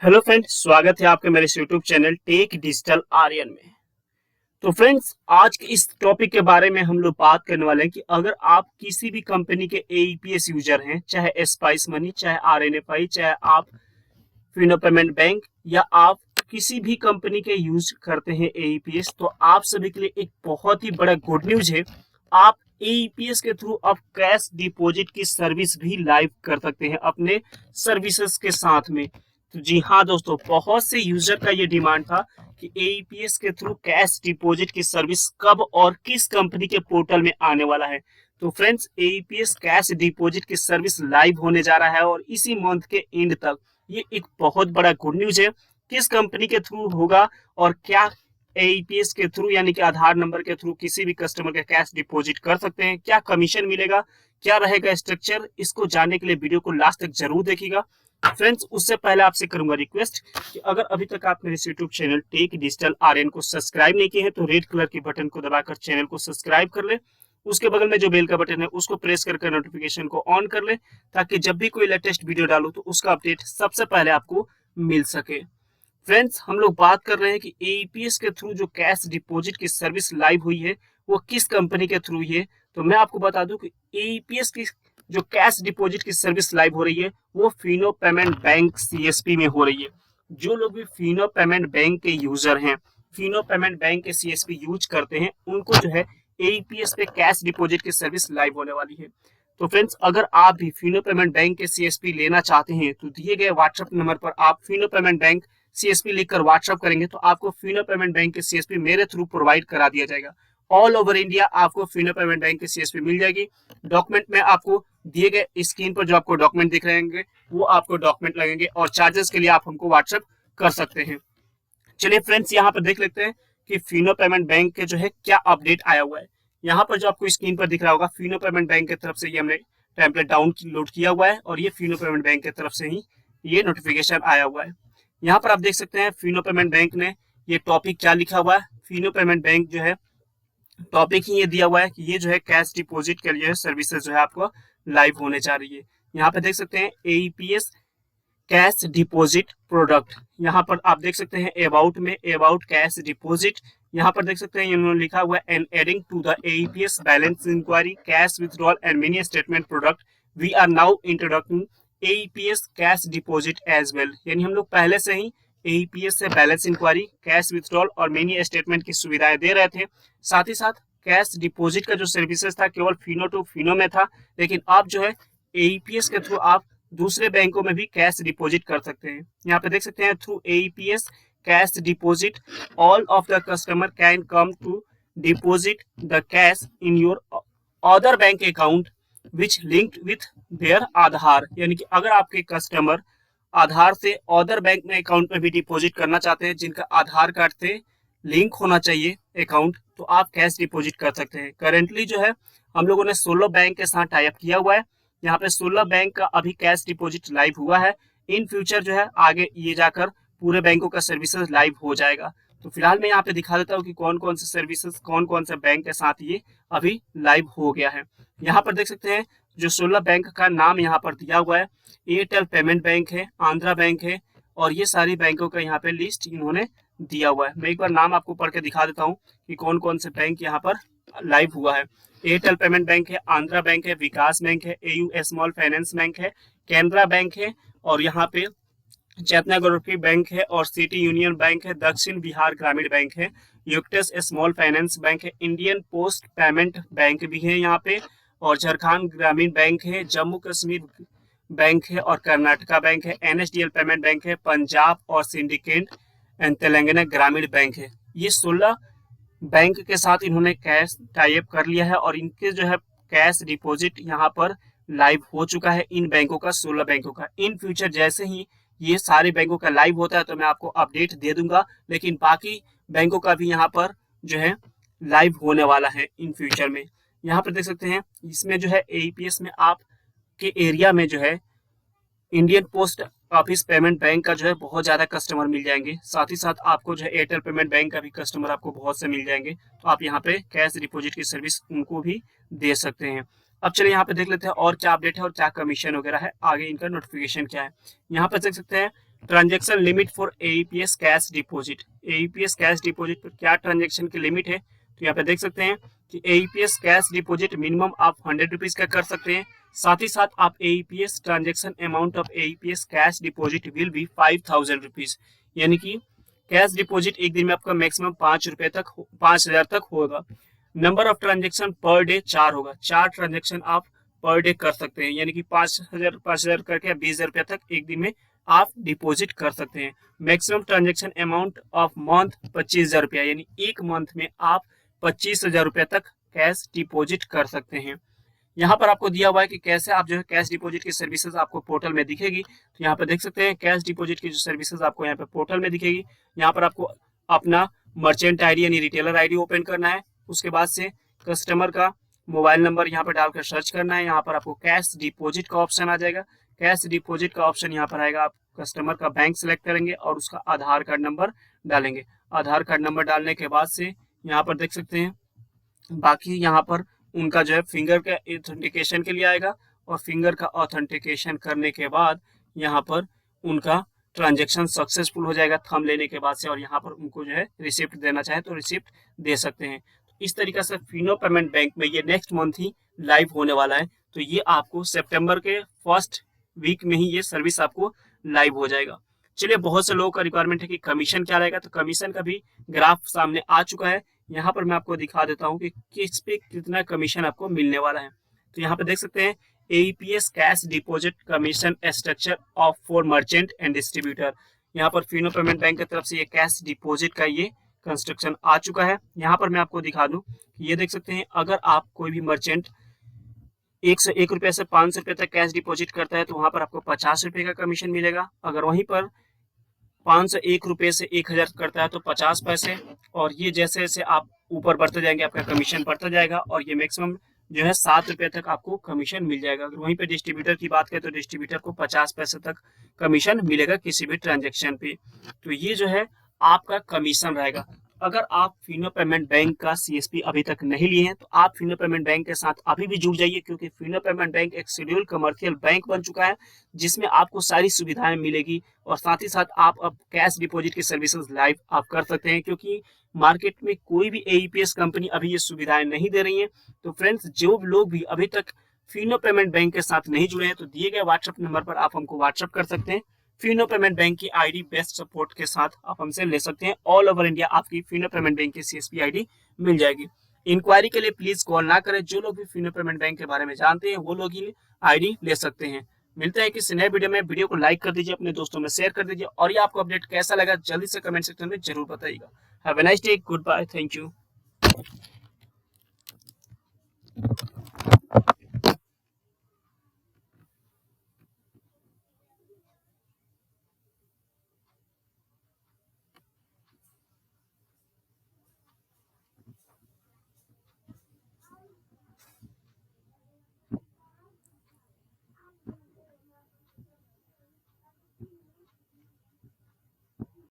Hello friends, स्वागत है आपके मेरे YouTube channel tech digital Aryan में। तो फ्रेंड्स, आज के इस टॉपिक के बारे में हम लोग बात करने वाले हैं कि अगर आप किसी भी कंपनी के एईपीएस यूजर हैं, चाहे स्पाइस मनी, चाहे आरएनएफआई, चाहे आप फिनो पेमेंट बैंक या आप किसी भी कंपनी के यूज करते हैं एईपीएस, तो आप सभी के लिए एक बहुत ही बड़ा गुड न्यूज है। आप एईपीएस के थ्रू अब कैश डिपॉजिट की सर्विस भी लाइव कर सकते हैं अपने सर्विसेज के साथ में। तो जी हाँ दोस्तों, बहुत से यूजर का ये डिमांड था कि एईपीएस के थ्रू कैश डिपॉजिट की सर्विस कब और किस कंपनी के पोर्टल में आने वाला है। तो फ्रेंड्स, एईपीएस कैश डिपॉजिट की सर्विस लाइव होने जा रहा है और इसी मंथ के एंड तक। ये एक बहुत बड़ा गुड न्यूज है। किस कंपनी के थ्रू होगा और क्या एईपीएस के थ्रू यानी कि आधार नंबर के थ्रू किसी भी कस्टमर का कैश डिपॉजिट कर सकते हैं, क्या कमीशन मिलेगा, क्या रहेगा स्ट्रक्चर, इसको जानने के लिए वीडियो को लास्ट तक जरूर देखिएगा। फ्रेंड्स, उससे पहले आपसे करूंगा रिक्वेस्ट कि अगर अभी तक आप मेरे YouTube channel tech digital Aryan को सब्सक्राइब नहीं किए हैं तो रेड कलर के बटन को दबाकर चैनल को सब्सक्राइब कर ले। उसके बगल में जो बेल का बटन है उसको प्रेस करके नोटिफिकेशन को ऑन कर ले, ताकि जब भी कोई लेटेस्ट वीडियो डालू तो उसका अपडेट सबसे पहले आपको मिल सके। फ्रेंड्स, हम लोग बात कर रहे हैं कि एईपीएस के थ्रू जो कैश डिपॉजिट की सर्विस लाइव हुई है वो किस कंपनी के थ्रू हुई है। तो मैं आपको बता दूं कि एईपीएस की जो कैश डिपॉजिट की सर्विस लाइव हो रही है वो फिनो पेमेंट बैंक सीएसपी में हो रही है। जो लोग भी फिनो पेमेंट बैंक के यूजर हैं, फिनो पेमेंट बैंक के सीएसपी यूज करते हैं, उनको जो है एईपीएस पे कैश डिपॉजिट की सर्विस लाइव होने वाली है। तो फ्रेंड्स, अगर आप भी फिनो पेमेंट बैंक के सीएसपी लेना चाहते हैं तो दिए गए व्हाट्सएप नंबर पर आप फिनो पेमेंट बैंक सीएसपी लिखकर व्हाट्सएप करेंगे तो आपको फिनो पेमेंट बैंक के सीएसपी मेरे थ्रू प्रोवाइड करा दिया जाएगा। ऑल ओवर इंडिया आपको फिनो पेमेंट बैंक की सीएसपी मिल जाएगी। डॉक्यूमेंट में आपको दिए गए स्क्रीन पर जो आपको डॉक्यूमेंट दिख रहे होंगे वो आपको डॉक्यूमेंट लगेंगे और चार्जेस के लिए आप हमको व्हाट्सएप कर सकते हैं। चलिए फ्रेंड्स, यहाँ पर देख लेते हैं कि फिनो पेमेंट बैंक के जो है क्या अपडेट आया हुआ है। यहाँ पर जो आपको स्क्रीन पर दिख रहा होगा, फिनो पेमेंट बैंक की तरफ से ये हमने टेम्पलेट डाउनलोड किया हुआ है और ये फिनो पेमेंट बैंक की तरफ से ही ये नोटिफिकेशन आया हुआ है। यहाँ पर आप देख सकते हैं फिनो पेमेंट बैंक ने ये टॉपिक क्या लिखा हुआ है। फिनो पेमेंट बैंक जो है टॉपिक ही ये दिया हुआ है कि ये जो है कैश डिपॉजिट के लिए सर्विसेज जो है आपको लाइव होने जा रही है। यहाँ पे देख सकते हैं एईपीएस कैश डिपॉजिट प्रोडक्ट। यहाँ पर आप देख सकते हैं अबाउट में अबाउट कैश डिपॉजिट। यहाँ पर देख सकते हैं इन्होंने लिखा हुआ है and adding to the AEPS balance inquiry cash withdrawal and mini statement product we are now introducing AEPS cash deposit as well. यानी हम लोग पहले से ही एईपीएस से बैलेंस इंक्वायरी, कैश विथड्रॉल और मिनी स्टेटमेंट की सुविधाएं दे रहे थे। साथ ही साथ कैश डिपॉजिट का जो सर्विसेज था केवल फिनो टू फिनो में था, लेकिन अब जो है एईपीएस के थ्रू आप दूसरे बैंकों में भी कैश डिपॉजिट कर सकते हैं। यहाँ पे देख सकते हैं through AEPS cash deposit all of the customer can come to deposit the cash in your other bank account which linked with their Aadhaar. यानी कि अगर आपके कस्टमर आधार से अदर बैंक में अकाउंट में भी डिपॉजिट करना चाहते हैं, जिनका आधार कार्ड से लिंक होना चाहिए अकाउंट, तो आप कैश डिपॉजिट कर सकते हैं। करेंटली जो है हम लोगों ने 16 बैंक के साथ टाई अप किया हुआ है। यहाँ पे 16 बैंक का अभी कैश डिपॉजिट लाइव हुआ है। इन फ्यूचर जो है आगे ये जाकर पूरे बैंकों का सर्विसेज लाइव हो जाएगा। तो फिलहाल मैं यहाँ पे दिखा देता हूँ कि कौन कौन से सर्विसेज कौन कौन से बैंक के साथ ये अभी लाइव हो गया है। यहाँ पर देख सकते हैं जो 16 बैंक का नाम यहाँ पर दिया हुआ है, एयरटेल पेमेंट बैंक है, आंध्रा बैंक है और ये सारी बैंकों का यहाँ पे लिस्ट इन्होंने दिया हुआ है। मैं एक बार नाम आपको पढ़ के दिखा देता हूँ कि कौन कौन से बैंक यहाँ पर लाइव हुआ है। एयरटेल पेमेंट बैंक है, आंध्रा बैंक है, विकास बैंक है, एयू स्मॉल फाइनेंस बैंक है, कैनरा बैंक है और यहाँ पे चेतना ग्रामीण बैंक है और सिटी यूनियन बैंक है, दक्षिण बिहार ग्रामीण बैंक है, यूक्टेस स्मॉल फाइनेंस बैंक है, इंडियन पोस्ट पेमेंट बैंक भी है यहाँ पे और झारखंड ग्रामीण बैंक है, जम्मू कश्मीर बैंक है और कर्नाटका बैंक है, एनएसडीएल पेमेंट बैंक है, पंजाब और सिंडिकेट एंड तेलंगाना ग्रामीण बैंक है। ये 16 बैंक के साथ इन्होंने कैश टाई अप कर लिया है और इनके जो है कैश डिपॉजिट यहाँ पर लाइव हो चुका है इन बैंकों का, 16 बैंकों का। इन फ्यूचर जैसे ही ये सारे बैंकों का लाइव होता है तो मैं आपको अपडेट दे दूंगा, लेकिन बाकी बैंकों का भी यहाँ पर जो है लाइव होने वाला है इन फ्यूचर में। यहाँ पर देख सकते हैं इसमें जो है एईपीएस में आपके एरिया में जो है Indian post office payment bank का जो है बहुत ज्यादा कस्टमर मिल जाएंगे। साथ ही साथ आपको जो है एयरटेल पेमेंट बैंक का भी कस्टमर आपको बहुत से मिल जाएंगे, तो आप यहाँ पे कैश डिपॉजिट की सर्विस उनको भी दे सकते हैं। अब चलिए यहाँ पे देख लेते हैं और क्या अपडेट है और क्या कमीशन वगैरह है, आगे इनका नोटिफिकेशन क्या है। यहाँ पे देख सकते हैं transaction limit for AEPS cash deposit. AEPS cash deposit पर क्या ट्रांजेक्शन की लिमिट है, तो यहाँ पे देख सकते हैं कि एईपीएस कैश डिपॉजिट मिनिमम आप 100 रुपीज का कर सकते हैं। साथ ही साथ आप AEPS transaction amount of AEPS cash deposit will be 5000 rupees, यानी कि कैश डिपॉजिट एक दिन में आपका मैक्सिमम 5,000 तक होगा। Number of transaction per day 4 होगा, 4 ट्रांजेक्शन आप पर डे कर सकते हैं, यानी कि 5,000 करके 20,000 रुपया तक एक दिन में आप डिपॉजिट कर सकते हैं। Maximum transaction amount of month 25,000 रुपया, यानी एक मंथ में आप 25,000 रुपया तक कैश डिपॉजिट कर सकते हैं। यहाँ पर आपको दिया हुआ है कि कैसे आप जो है कैश डिपॉजिट की सर्विसेज आपको पोर्टल में दिखेगी। तो यहाँ पर देख सकते हैं कैश डिपॉजिट की जो सर्विसेज आपको यहाँ पे पोर्टल में दिखेगी। यहाँ पर आपको अपना मर्चेंट आईडी यानी रिटेलर आईडी ओपन करना है। उसके बाद से कस्टमर का मोबाइल नंबर यहाँ पर डालकर सर्च करना है। यहाँ पर आपको कैश डिपॉजिट का ऑप्शन आ जाएगा। कैश डिपॉजिट का ऑप्शन यहाँ पर आएगा, आप कस्टमर का बैंक सेलेक्ट करेंगे और उसका आधार कार्ड नंबर डालेंगे। आधार कार्ड नंबर डालने के बाद से यहाँ पर देख सकते हैं बाकी यहाँ पर उनका जो है फिंगर का ऑथेंटिकेशन के लिए आएगा, और फिंगर का ऑथेंटिकेशन करने के बाद यहाँ पर उनका ट्रांजेक्शन सक्सेसफुल हो जाएगा थंब लेने के बाद से, और यहाँ पर उनको जो है रिसिप्ट देना चाहे तो रिसिप्ट दे सकते हैं। इस तरीके से फिनो पेमेंट बैंक में ये नेक्स्ट मंथ ही लाइव होने वाला है। तो ये आपको सितंबर के फर्स्ट वीक में ही ये सर्विस आपको लाइव हो जाएगा। चलिए, बहुत से लोगों का रिक्वायरमेंट है कि कमीशन क्या रहेगा, तो कमीशन का भी ग्राफ सामने आ चुका है। यहाँ पर मैं आपको दिखा देता हूँ कि किस पे कितना कमीशन आपको मिलने वाला है। तो यहाँ पे देख सकते हैं AEPS cash deposit commission structure of for merchant and distributor. यहाँ पर फिनो पेमेंट बैंक की तरफ से ये कैश डिपॉजिट का ये कंस्ट्रक्शन आ चुका है। यहाँ पर मैं आपको दिखा दूं कि ये देख सकते हैं, अगर आप कोई भी मर्चेंट 101 रुपये से 500 रुपये तक कैश डिपॉजिट करता है तो वहां पर आपको 50 रुपये का कमीशन मिलेगा। अगर वहीं पर 501 रुपये से 1000 करता है तो 50 पैसे, और ये जैसे जैसे आप ऊपर बढ़ते जाएंगे आपका कमीशन बढ़ता जाएगा, और ये मैक्सिमम जो है 7 रुपये तक आपको कमीशन मिल जाएगा। अगर वहीं पे डिस्ट्रीब्यूटर की बात करें तो डिस्ट्रीब्यूटर को 50 पैसे तक कमीशन मिलेगा किसी भी ट्रांजेक्शन पे। तो ये जो है आपका कमीशन रहेगा। अगर आप फिनो पेमेंट बैंक का सीएसपी अभी तक नहीं लिए हैं तो आप फिनो पेमेंट बैंक के साथ अभी भी जुड़ जाइए, क्योंकि फिनो पेमेंट बैंक एक शेड्यूल कमर्शियल बैंक बन चुका है जिसमें आपको सारी सुविधाएं मिलेगी, और साथ ही साथ आप अब कैश डिपॉजिट की सर्विसेज लाइव आप कर सकते हैं, क्योंकि मार्केट में कोई भी एईपीएस कंपनी अभी ये सुविधाएं नहीं दे रही है। तो फ्रेंड्स, जो लोग भी अभी तक फिनो पेमेंट बैंक के साथ नहीं जुड़े हैं तो दिए गए व्हाट्सएप नंबर पर आप हमको व्हाट्सएप कर सकते हैं। फिनो पेमेंट बैंक की आईडी बेस्ट सपोर्ट के साथ आप हमसे ले सकते हैं। ऑल ओवर इंडिया आपकी फिनो पेमेंट बैंक की सीएसपी आईडी मिल जाएगी। इंक्वायरी के लिए प्लीज कॉल ना करें। जो लोग भी फिनो पेमेंट बैंक के बारे में जानते हैं वो लोग ही आईडी ले सकते हैं। मिलते हैं किसी नए वीडियो में। वीडियो को लाइक कर दीजिए, अपने दोस्तों में शेयर कर दीजिए, और ये आपको अपडेट कैसा लगा जल्दी से कमेंट सेक्शन में जरूर बताइएगा। Have a nice day, good bye, thank you.